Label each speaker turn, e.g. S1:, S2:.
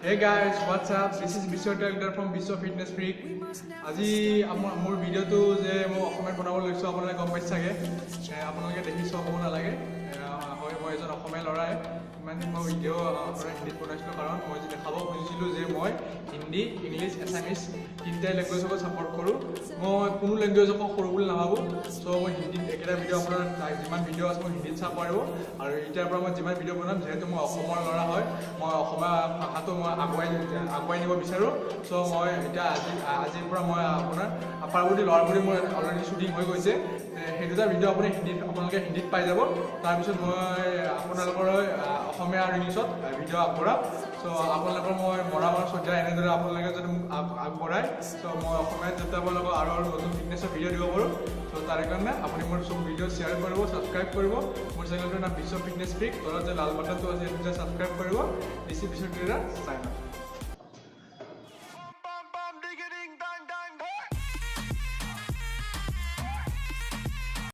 S1: Hey guys, what's up? This is Bishwa from Bishwa Fitness Freak. আজি মোৰ ভিডিঅ'টো যে মই অসমীয়াত বনাব লৈছোঁ আপোনালোকে গম পাইছে চাগে আপোনালোকে দেখি চাব ক'ব নালাগে হয় মই এজন অসমীয়া ল'ৰাই ইমান দিন মই ভিডিঅ' আপোনাৰ হিন্দীত বনাইছিলোঁ কাৰণ মই যে দেখাব খুজিছিলোঁ যে মই হিন্দী ইংলিছ এছামিছ তিনিটাই লেংগুৱেজক ছাপৰ্ট কৰোঁ মই কোনো লেংগুৱেজক সৰু বুলি নাভাবোঁ চ' মই হিন্দীত একেটা ভিডিঅ' আপোনাৰ যিমান ভিডিঅ' আছে মই হিন্দীত চাব পাৰিব আৰু এতিয়াৰ পৰা মই যিমান ভিডিঅ' বনাম যিহেতু মই অসমৰ ল'ৰা হয় মই অসমীয়া ভাষাটো মই আগুৱাই নিব বিচাৰোঁ চ' মই এতিয়া আজিৰ পৰা মই আপোনাৰ পাৰ্বতী ল'ৰাপুৰী মোৰ অলৰেডি শ্বুটিং হৈ গৈছে সেই দুটা ভিডিঅ' আপুনি আপোনালোকে হিন্দীত পাই যাব তাৰপিছত মই আপোনালোকৰ অসমীয়া আৰু ইংলিছত ভিডিঅ' আগবঢ়াম চ' আপোনালোকৰ মই মৰমৰ শ্ৰদ্ধা এনেদৰে আপোনালোকে যদি মোক আগবঢ়ায় চ' মই অসমীয়াত যাতে আপোনালোকক আৰু নতুন ফিটনেছৰ ভিডিঅ' দিব পাৰোঁ চ' তাৰ কাৰণে আপুনি মোৰ চব ভিডিঅ' শ্বেয়াৰ কৰিব ছাবস্ক্ৰাইব কৰিব মোৰ চেনেলটোৰ নাম বিশ্ব ফিটনেছ ফ্ৰীক তলত যে লাল বাটনটো আছে সেইটো ছাবস্ক্ৰাইব কৰিব this is Biswa sign up